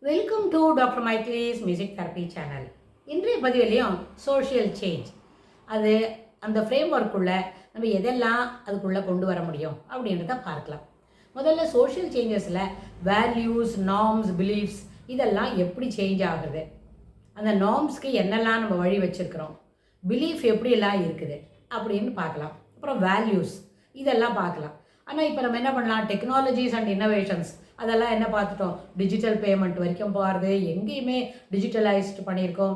Welcome to doctor மைக்லீஸ் music therapy channel. இன்றைய பதிவிலையும் சோஷியல் சேஞ்ச் அது அந்த ஃப்ரேம் ஒர்க்குள்ளே நம்ம எதெல்லாம் அதுக்குள்ளே கொண்டு வர முடியும் அப்படின்றத பார்க்கலாம். முதல்ல சோஷியல் சேஞ்சஸில் வேல்யூஸ், நார்ம்ஸ், பிலீஃப்ஸ் இதெல்லாம் எப்படி சேஞ்ச் ஆகுது, அந்த நார்ம்ஸ்க்கு என்னெல்லாம் நம்ம வழி வச்சுருக்கிறோம், பிலீஃப் எப்படியெல்லாம் இருக்குது அப்படின்னு பார்க்கலாம். அப்புறம் வேல்யூஸ் இதெல்லாம் பார்க்கலாம். ஆனால் இப்போ நம்ம என்ன பண்ணலாம், டெக்னாலஜிஸ் அண்ட் இன்னோவேஷன்ஸ் அதெல்லாம் என்ன பார்த்துட்டோம், டிஜிட்டல் பேமெண்ட் வரைக்கும் போகிறது, எங்கேயுமே டிஜிட்டலைஸ்டு பண்ணியிருக்கோம்.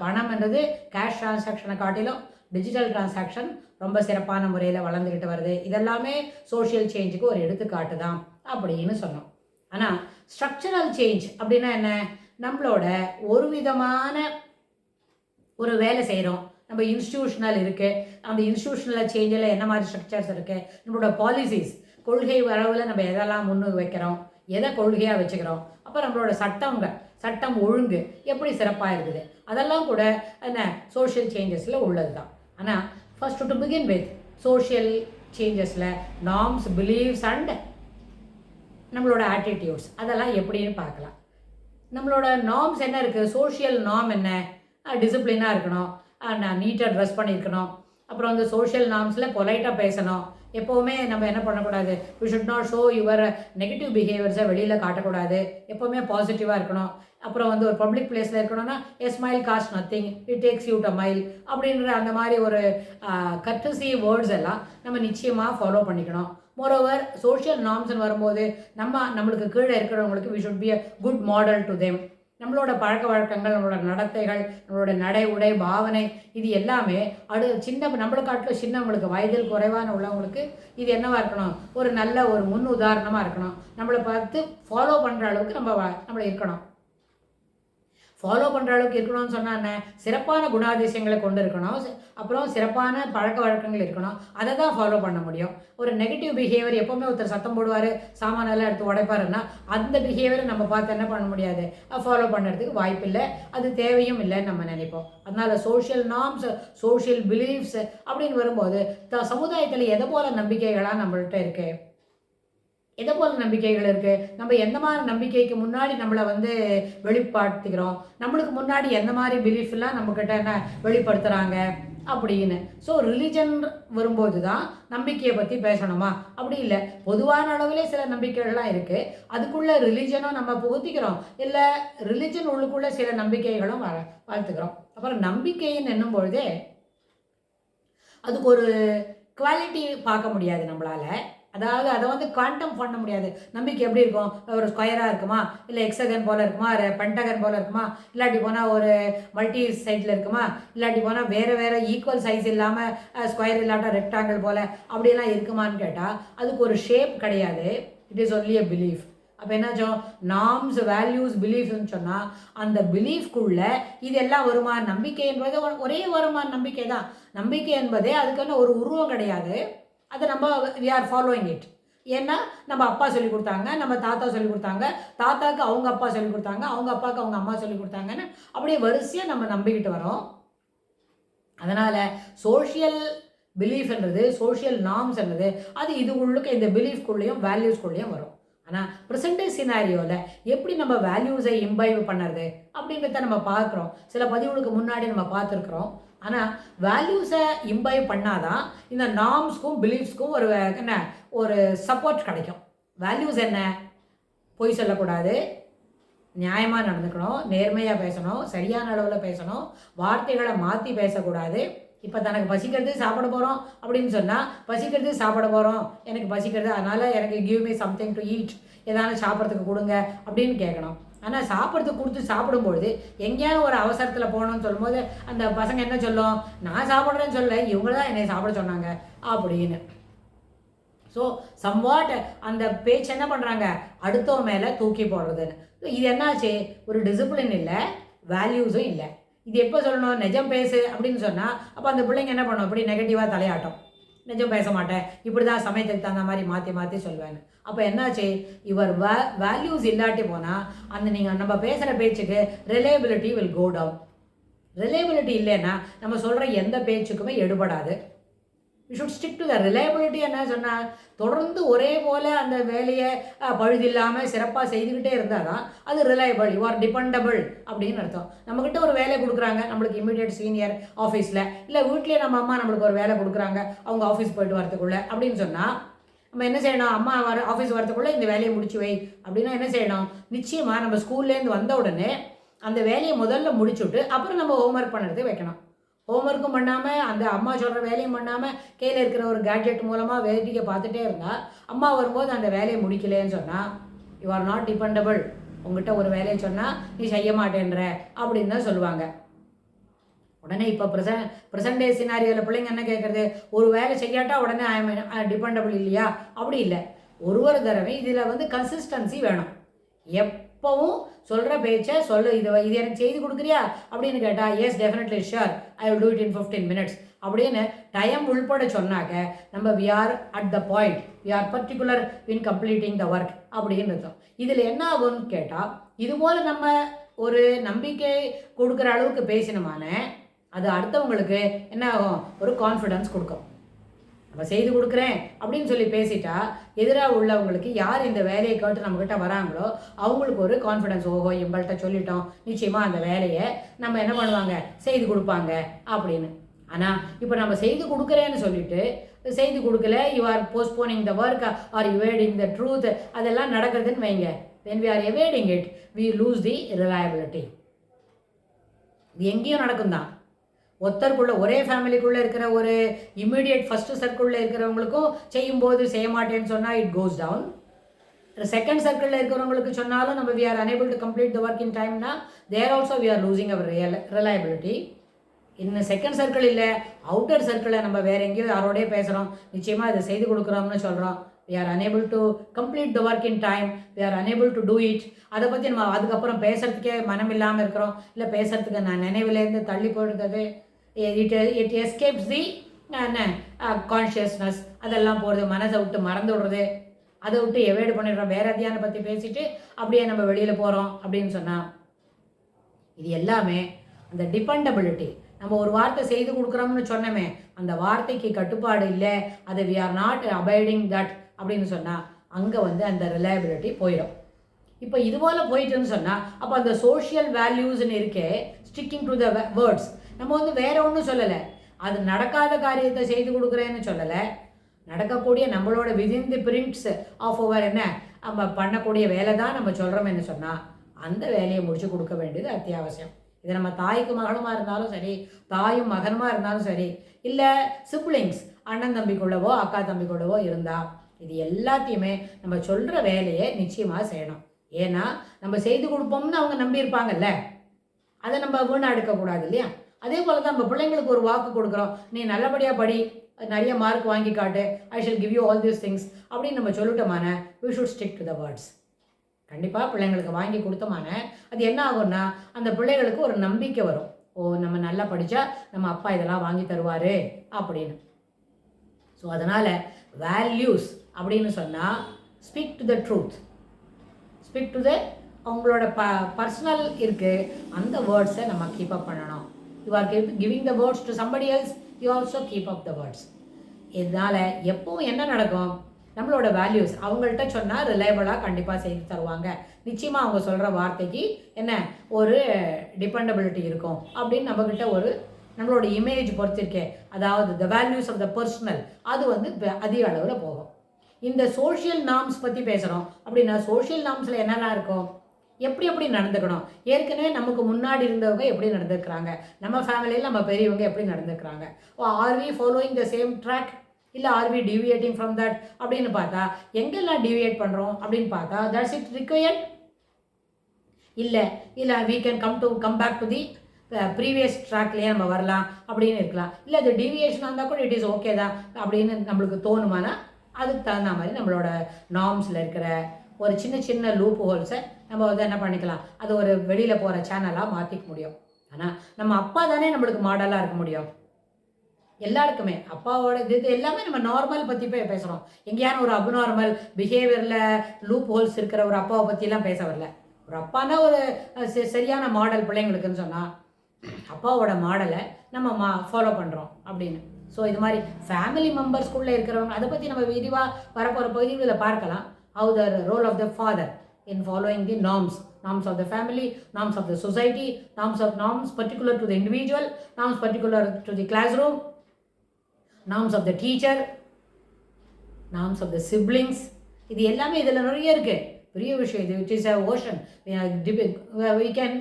பணம்ன்றது கேஷ் டிரான்சாக்ஷனை காட்டிலும் டிஜிட்டல் டிரான்சாக்ஷன் ரொம்ப சிறப்பான முறையில் வளர்ந்துக்கிட்டு வருது. இதெல்லாமே சோஷியல் சேஞ்சுக்கு ஒரு எடுத்துக்காட்டு தான் அப்படின்னு சொன்னோம். ஆனால் ஸ்ட்ரக்சரல் சேஞ்ச் அப்படின்னா என்ன, நம்மளோட ஒரு விதமான ஒரு வேலை செய்கிறோம், நம்ம இன்ஸ்டியூஷனல் இருக்குது, அந்த இன்ஸ்டியூஷனல் சேஞ்சில் என்ன மாதிரி ஸ்ட்ரக்சர்ஸ் இருக்குது, நம்மளோட பாலிசிஸ் கொள்கை வரவில் நம்ம எதெல்லாம் முன்னு வைக்கிறோம், எதை கொள்கையாக வச்சுக்கிறோம், அப்போ நம்மளோட சட்டம் ஒழுங்கு எப்படி சிறப்பாக இருக்குது, அதெல்லாம் கூட என்ன சோஷியல் சேஞ்சஸில் உள்ளது தான். ஆனால் first to begin with social சேஞ்சஸில் நார்ம்ஸ், பிலீவ்ஸ் அண்ட் நம்மளோட ஆட்டிடியூட்ஸ் அதெல்லாம் எப்படின்னு பார்க்கலாம். நம்மளோட நார்ம்ஸ் என்ன இருக்குது, சோஷியல் நார்ம் என்ன, டிசிப்ளினாக இருக்கணும், நீட்டாக ட்ரெஸ் பண்ணியிருக்கணும். அப்புறம் வந்து சோஷியல் நார்ம்ஸில் பொலைட்டாக பேசணும். எப்போவுமே நம்ம என்ன பண்ணக்கூடாது, we should not show your negative பிஹேவியர்ஸை வெளியில் காட்டக்கூடாது, எப்போவுமே பாசிட்டிவாக இருக்கணும். அப்புறம் வந்து ஒரு பப்ளிக் பிளேஸில் இருக்கணும்னா எ smile cost nothing, it takes you to mile அப்படின்ற அந்த மாதிரி ஒரு கர்டசி வேர்ட்ஸ் எல்லாம் நம்ம நிச்சயமாக ஃபாலோ பண்ணிக்கணும். மோரோவர் சோஷியல் நார்ம்ஸ்ன்னு வரும்போது நம்மளுக்கு கீழே இருக்கிறவங்களுக்கு we should be a good model to them. நம்மளோட பழக்க வழக்கங்கள், நம்மளோட நடத்தைகள், நம்மளோட நடை, உடை, பாவனை இது எல்லாமே நம்மளை காட்டிலும் சின்னவங்களுக்கு, வயதில் குறைவான உள்ளவங்களுக்கு இது என்னவாக இருக்கணும், ஒரு நல்ல ஒரு முன் உதாரணமாக இருக்கணும். நம்மளை பார்த்து ஃபாலோ பண்ணுற அளவுக்கு நம்மளை இருக்கணும். ஃபாலோ பண்ணுற அளவுக்கு இருக்கணும்னு சொன்னால் என்ன, சிறப்பான குணாதிசயங்களை கொண்டு இருக்கணும், அப்புறம் சிறப்பான பழக்க வழக்கங்கள் இருக்கணும், அதை தான் ஃபாலோ பண்ண முடியும். ஒரு நெகட்டிவ் பிஹேவியர், எப்போவுமே ஒருத்தர் சத்தம் போடுவார், சாமானெல்லாம் எடுத்து உடைப்பாருன்னா அந்த பிஹேவியரை நம்ம பார்த்து என்ன பண்ண முடியாது, ஃபாலோ பண்ணுறதுக்கு வாய்ப்பு இல்லை, அது தேவையும் இல்லைன்னு நம்ம நினைப்போம். அதனால் சோஷியல் நார்ம்ஸ், சோஷியல் பிலீஃப்ஸ் அப்படின்னு வரும்போது சமுதாயத்தில் எதை போல் நம்பிக்கைகளாக நம்மள்கிட்ட இருக்குது, எதை போல் நம்பிக்கைகள் இருக்குது, நம்ம எந்த மாதிரி நம்பிக்கைக்கு முன்னாடி நம்மளை வந்து வெளிப்படுத்திக்கிறோம், நம்மளுக்கு முன்னாடி எந்த மாதிரி பிலீஃப்லாம் நம்மக்கிட்ட என்ன வெளிப்படுத்துகிறாங்க அப்படின்னு. ஸோ ரிலிஜன் வரும்போது தான் நம்பிக்கையை பற்றி பேசணுமா, அப்படி இல்லை, பொதுவான அளவிலே சில நம்பிக்கைகள்லாம் இருக்குது, அதுக்குள்ளே ரிலிஜனும் நம்ம புகுத்திக்கிறோம், இல்லை ரிலிஜன் உள்ளுக்குள்ளே சில நம்பிக்கைகளும் வளர்த்துக்கிறோம். அப்புறம் நம்பிக்கைன்னு என்னும் பொழுதே அதுக்கு ஒரு குவாலிட்டி பார்க்க முடியாது நம்மளால், அதாவது அதை வந்து குவாண்டம் பண்ண முடியாது. நம்பிக்கை எப்படி இருக்கும், ஒரு ஸ்கொயராக இருக்குமா, இல்லை எக்ஸகன் போல் இருக்குமா, பென்டகன் போல் இருக்குமா, இல்லாட்டி போனால் ஒரு மல்டி சைடில் இருக்குமா, இல்லாட்டி போனால் வேறு ஈக்குவல் சைஸ் இல்லாமல் ஸ்கொயர் இல்லாட்டா ரெக்டாங்கிள் போல் அப்படியெல்லாம் இருக்குமான்னு கேட்டால் அதுக்கு ஒரு ஷேப் கிடையாது. It is only a belief. அப்போ என்னாச்சும், நார்ம்ஸ், வேல்யூஸ், பிலீஃப்னு சொன்னால் அந்த பிலீஃப்குள்ளே இதெல்லாம் வருமா, நம்பிக்கை என்பது ஒரே வருமா, நம்பிக்கை தான். நம்பிக்கை என்பதே அதுக்கான ஒரு உருவம் கிடையாது, அதை நம்ம வி ஆர் ஃபாலோயிங் இட். ஏன்னா நம்ம அப்பா சொல்லி கொடுத்தாங்க, நம்ம தாத்தா சொல்லி கொடுத்தாங்க, தாத்தாவுக்கு அவங்க அப்பா சொல்லி கொடுத்தாங்க, அவங்க அப்பாவுக்கு அவங்க அம்மா சொல்லி கொடுத்தாங்கன்னு அப்படியே வரிசையாக நம்ம நம்பிக்கிட்டு வரோம். அதனால் சோஷியல் பிலீஃப்ன்றது, சோஷியல் நார்ம்ஸ்ன்றது அது இது உள்ளுக்கு இந்த பிலீஃப்குள்ளேயும் வேல்யூஸ்குள்ளேயும் வரும். ஆனால் ப்ரெசன்ட் சினாரியோவில் எப்படி நம்ம வேல்யூஸை இம்பைவ் பண்ணுறது அப்படின்றத நம்ம பார்க்குறோம், சில பதிவுகளுக்கு முன்னாடி நம்ம பார்த்துருக்குறோம். ஆனால் வேல்யூஸை இம்பைவ் பண்ணாதான் இந்த நார்ம்ஸ்க்கும் பிலீஃப்ஸ்க்கும் ஒரு சப்போர்ட் கிடைக்கும். வேல்யூஸ் என்ன, பொய் சொல்லக்கூடாது, நியாயமாக நடந்துக்கணும், நேர்மையாக பேசணும், சரியான அளவில் பேசணும், வார்த்தைகளை மாற்றி பேசக்கூடாது. இப்போ தனக்கு பசிக்கிறது சாப்பிட போகிறோம் அப்படின்னு சொன்னால், பசிக்கிறது சாப்பிட போகிறோம், எனக்கு பசிக்கிறது, அதனால் எனக்கு give me something to eat, ஏதாவது சாப்பிட்றதுக்கு கொடுங்க அப்படின்னு கேட்கணும். ஆனால் சாப்பிட்றதுக்கு கொடுத்து சாப்பிடும்பொழுது எங்கேயாவது ஒரு அவசரத்தில் போகணும்னு சொல்லும்போது அந்த பசங்க என்ன சொல்லும், நான் சாப்பிட்றேன்னு சொல்ல, இவங்க தான் என்னை சாப்பிட சொன்னாங்க அப்படின்னு. ஸோ சம்வாட் அந்த பேச்சு என்ன பண்ணுறாங்க, அடுத்தவ மேலே தூக்கி போடுறதுன்னு. இது என்னாச்சு, ஒரு டிசிப்ளின் இல்லை, வேல்யூஸும் இல்லை. இது எப்போ சொல்லணும், நிஜம் பேசு அப்படின்னு சொன்னால் அப்போ அந்த பிள்ளைங்க என்ன பண்ணும், இப்படி நெகட்டிவாக தலையாட்டம், நிஜம் பேச மாட்டேன், இப்படி தான் சமயத்துக்கு தகுந்த மாதிரி மாற்றி சொல்லுவேன். அப்போ என்னாச்சு, இவர் வேல்யூஸ் இல்லாட்டி போனால் அந்த நம்ம பேசுகிற பேச்சுக்கு reliability will go down. Reliability இல்லைன்னா நம்ம சொல்கிற எந்த பேச்சுக்குமே எடுபடாது. You should stick to the reliability. என்ன சொன்னால் தொடர்ந்து ஒரே போல் அந்த வேலையை பழுதில்லாமல் சிறப்பாக செய்துக்கிட்டே இருந்தால் தான் அது ரிலையபிள், யூ ஆர் டிபெண்டபிள் அப்படின்னு அர்த்தம். நம்மக்கிட்ட ஒரு வேலை கொடுக்குறாங்க, நம்மளுக்கு இமீடியட் சீனியர் ஆஃபீஸில், இல்லை வீட்லேயே நம்ம அம்மா நம்மளுக்கு ஒரு வேலை கொடுக்குறாங்க அவங்க ஆஃபீஸ் போயிட்டு வரதுக்குள்ளே அப்படின்னு சொன்னால் நம்ம என்ன செய்யணும்? அம்மா ஆஃபீஸ் வரதுக்குள்ளே இந்த வேலையை முடிச்சு வை அப்படின்னா என்ன செய்யணும்? நிச்சயமாக நம்ம ஸ்கூல்லேருந்து வந்த உடனே அந்த வேலையை முதல்ல முடிச்சுட்டு அப்புறம் நம்ம ஹோம்ஒர்க் பண்ணுறது வைக்கணும். ஹோம்ஒர்க்கும் பண்ணாமல் அந்த அம்மா சொல்கிற வேலையும் பண்ணாமல் கையில் இருக்கிற ஒரு கேட்ஜெட் மூலமாக வேடிக்கை பார்த்துட்டே இருந்தால் அம்மா வரும்போது அந்த வேலையை முடிக்கலேன்னு சொன்னால் யூ ஆர் நாட் டிபெண்டபிள். உங்கள்கிட்ட ஒரு வேலையை சொன்னால் நீ செய்ய மாட்டேன்ற அப்படின்னு தான் சொல்லுவாங்க. உடனே இப்போ ப்ரெசன்ட் டே சினாரியோவில் பிள்ளைங்க என்ன கேட்குறது? ஒரு வேலை செய்யாட்டா உடனே டிபெண்டபிள் இல்லையா? அப்படி இல்லை. ஒரு தடவை இதில் கன்சிஸ்டன்சி வேணும். எப்பவும் சொல்கிற பேச்சை இது எனக்கு செய்து கொடுக்குறியா அப்படின்னு கேட்டால் yes definitely sure I will do it in 15 minutes அப்படின்னு டைம் உள்பட சொன்னாக்க நம்ம we are at the point, we are particular in completing the work அப்படின்னு அர்த்தம். இதில் என்ன ஆகும்னு கேட்டால் இதுபோல் நம்ம ஒரு நம்பிக்கை கொடுக்குற அளவுக்கு பேசினமான அது அடுத்தவங்களுக்கு என்ன ஆகும்? ஒரு கான்ஃபிடன்ஸ் கொடுக்கும். நம்ம செய்து கொடுக்குறேன் அப்படின்னு சொல்லி பேசிட்டா எதிராக உள்ளவங்களுக்கு யார் இந்த வேலையை கேட்டு நம்மக்கிட்ட வராங்களோ அவங்களுக்கு ஒரு கான்ஃபிடன்ஸ், ஓஹோ இவங்கள்ட்ட சொல்லிட்டோம் நிச்சயமாக அந்த வேலையை நம்ம என்ன பண்ணுவாங்க? செய்து கொடுப்பாங்க அப்படின்னு. ஆனால் இப்போ நம்ம செய்து கொடுக்குறேன்னு சொல்லிட்டு செய்து கொடுக்கல, you are postponing the work or evading the truth, அதெல்லாம் நடக்கிறதுன்னு வைங்க. when we are evading it we lose the reliability. இது எங்கேயும் நடக்கும் தான். ஒருத்தருக்குள்ள ஒரே ஃபேமிலிக்குள்ளே இருக்கிற ஒரு இம்மிடியட் ஃபஸ்ட்டு சர்க்கிளில் இருக்கிறவங்களுக்கும் செய்யும்போது செய்ய மாட்டேன்னு சொன்னால் இட் கோஸ் டவுன். செகண்ட் சர்க்கிளில் இருக்கிறவங்களுக்கு சொன்னாலும் நம்ம we are unable to complete the work in timeனா there also we are losing our reliability. இன்னும் செகண்ட் சர்க்கிள் இல்லை, அவுட்டர் சர்க்கிளில் நம்ம வேறு எங்கேயோ யாரோடய பேசுகிறோம், நிச்சயமாக இதை செய்து கொடுக்குறோம்னு சொல்கிறோம், we are unable to complete the work in time, we are unable to do it. அதை பற்றி நம்ம அதுக்கப்புறம் பேசுகிறதுக்கே மனம் இல்லாமல் இருக்கிறோம், இல்லை பேசுகிறதுக்கு நான் நினைவிலேருந்து தள்ளி போடுறது, இட் எஸ்கேப்ஸ் தி கான்ஷியஸ்னஸ், அதெல்லாம் போகிறது, மனசை விட்டு மறந்து விடுறது, அதை விட்டு எவேடு பண்ணிடுறோம், வேறு அதியான பற்றி பேசிட்டு அப்படியே நம்ம வெளியில் போகிறோம் அப்படின்னு சொன்னால் இது எல்லாமே அந்த டிபெண்டபிலிட்டி. நம்ம ஒரு வார்த்தை செய்து கொடுக்குறோம்னு சொன்னோமே அந்த வார்த்தைக்கு கட்டுப்பாடு இல்லை, அது we are not abiding that அப்படின்னு சொன்னால் அங்கே அந்த ரிலையபிலிட்டி போயிடும். இப்போ இதுபோல் போயிட்டுன்னு சொன்னால் அப்போ அந்த சோஷியல் வேல்யூஸ்ன்னு இருக்கே, ஸ்டிக்கிங் டு த வேர்ட்ஸ், நம்ம வேறு ஒன்றும் சொல்லலை, அது நடக்காத காரியத்தை செய்து கொடுக்குறேன்னு சொல்லலை, நடக்கக்கூடிய நம்மளோட within the prints of over என்ன நம்ம பண்ணக்கூடிய வேலை தான் நம்ம சொல்கிறோம்னு சொன்னால் அந்த வேலையை முடிச்சு கொடுக்க வேண்டியது அத்தியாவசியம். இது நம்ம தாய்க்கு மகளுமாக இருந்தாலும் சரி, தாயும் மகனுமாக இருந்தாலும் சரி, இல்லை சிப்ளிங்ஸ் அண்ணன் தம்பிக்குள்ளவோ அக்கா தம்பிக்குள்ளவோ இருந்தால் இது எல்லாத்தையுமே நம்ம சொல்கிற வேலையை நிச்சயமாக செய்யணும். ஏன்னா நம்ம செய்து கொடுப்போம்னு அவங்க நம்பியிருப்பாங்கல்ல, அதை நம்ம வீணாக எடுக்கக்கூடாது இல்லையா? அதே போல் தான் நம்ம பிள்ளைங்களுக்கு ஒரு வாக்கு கொடுக்குறோம், நீ நல்லபடியாக படி, நிறைய மார்க் வாங்கி காட்டு, I shall give you all these things அப்படின்னு நம்ம சொல்லிட்டோமான we should stick to the words. கண்டிப்பாக பிள்ளைங்களுக்கு வாங்கி கொடுத்தோமான அது என்ன ஆகும்னா அந்த பிள்ளைகளுக்கு ஒரு நம்பிக்கை வரும், ஓ நம்ம நல்லா படித்தா நம்ம அப்பா இதெல்லாம் வாங்கி தருவார் அப்படின்னு. ஸோ அதனால் வேல்யூஸ் அப்படின்னு சொன்னால் speak to the truth, speak to the அவங்களோட பர்சனல் இருக்குது அந்த வேர்ட்ஸை நம்ம கீப் அப் பண்ணணும். You are giving the words to somebody else, you also keep up the words. இதனால் எப்பவும் என்ன நடக்கும்? நம்மளோட வேல்யூஸ் அவங்கள்ட்ட சொன்னால் ரிலையபிளாக கண்டிப்பாக செய்து தருவாங்க, நிச்சயமாக அவங்க சொல்கிற வார்த்தைக்கு என்ன ஒரு டிபெண்டபிலிட்டி இருக்கும் அப்படின்னு நம்மக்கிட்ட ஒரு நம்மளோட இமேஜ் பொறுத்திருக்கே, அதாவது the values of the personal அது அதிக அளவில் போகும். இந்த சோஷியல் நார்ம்ஸ் பற்றி பேசுகிறோம் அப்படின்னா சோஷியல் நார்ம்ஸில் என்னெல்லாம் இருக்கும், எப்படி நடந்துக்கணும், ஏற்கனவே நமக்கு முன்னாடி இருந்தவங்க எப்படி நடந்துக்கிறாங்க, நம்ம ஃபேமிலியில் நம்ம பெரியவங்க எப்படி நடந்துக்கிறாங்க, are we following the same track இல்லை are we deviating from that அப்படின்னு பார்த்தா எங்கெல்லாம் டிவியேட் பண்ணுறோம் அப்படின்னு பார்த்தா தட்ஸ் இட் ரிக்வயர்ட், இல்லை we can come back to the previous ட்ராக்லேயே நம்ம வரலாம் அப்படின்னு இருக்கலாம், இல்லை அது டீவியேஷனாக இருந்தால் கூட இட் இஸ் ஓகே தான் அப்படின்னு நம்மளுக்கு தோணுமானா அதுக்கு தகுந்த மாதிரி நம்மளோட நார்ம்ஸில் இருக்கிற ஒரு சின்ன லூப் ஹோல்ஸை நம்ம என்ன பண்ணிக்கலாம், அது ஒரு வெளியில் போகிற சேனலாக மாற்றிக்க முடியும். ஆனால் நம்ம அப்பா தானே நம்மளுக்கு மாடலாக இருக்க முடியும். எல்லாருக்குமே அப்பாவோட இது எல்லாமே நம்ம நார்மல் பற்றி பேசுகிறோம், எங்கேயான ஒரு அப்நார்மல் பிஹேவியரில் லூப் ஹோல்ஸ் இருக்கிற ஒரு அப்பாவை பற்றிலாம் பேச வரல. ஒரு அப்பானா ஒரு சரியான மாடல் பிள்ளைங்களுக்குன்னு சொன்னால் அப்பாவோட மாடலை நம்ம ஃபாலோ பண்ணுறோம் அப்படின்னு. ஸோ இது மாதிரி ஃபேமிலி மெம்பர்ஸ்குள்ளே இருக்கிறவங்க அதை பற்றி நம்ம விரிவாக வரப்போகிற பகுதிகளில் பார்க்கலாம். How the role of the father in following the norms of the family, norms of the society, norms particular to the individual, norms particular to the classroom, norms of the teacher, norms of the siblings. இது எல்லாமே இதில் நிறைய இருக்குது, பெரிய விஷயம் இது. which is a ocean. we can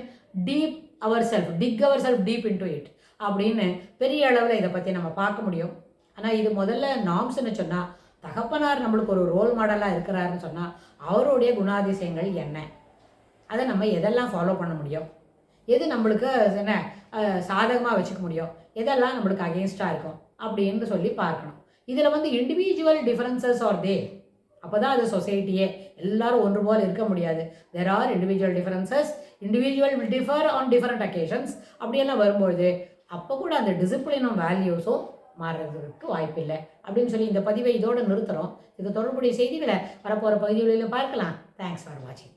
dig ourselves deep into it அப்படின்னு பெரிய அளவில் இதை பற்றி நம்ம பார்க்க முடியும். ஆனால் இது முதல்ல நார்ம்ஸ்ன்னு சொன்னால், தகப்பனார் நம்மளுக்கு ஒரு ரோல் மாடலாக இருக்கிறாருன்னு சொன்னால் அவருடைய குணாதிசயங்கள் என்ன, அதை நம்ம எதெல்லாம் ஃபாலோ பண்ண முடியும், எது நம்மளுக்கு என்ன சாதகமாக வச்சுக்க முடியும், எதெல்லாம் நம்மளுக்கு அகெயின்ஸ்டாக இருக்கும் அப்படின்னு சொல்லி பார்க்கணும். இதில் இண்டிவிஜுவல் டிஃப்ரென்சஸ் ஆர் தே, அப்போ தான் அது சொசைட்டியே. எல்லாரும் ஒன்று போல் இருக்க முடியாது. There are individual differences, individual will differ on different occasions. அப்படியெல்லாம் வரும்பொழுது அப்போ கூட அந்த டிசிப்ளினும் வேல்யூஸும் மாறுறதுக்கு வாய்ப்பில்லை அப்படின்னு சொல்லி இந்த பதிவை இதோடு நிறுத்துகிறோம். இது தொடர்புடைய செய்திகளை வரப்போகிற பகுதிகளில் பார்க்கலாம். தேங்க்ஸ் ஃபார் வாட்சிங்.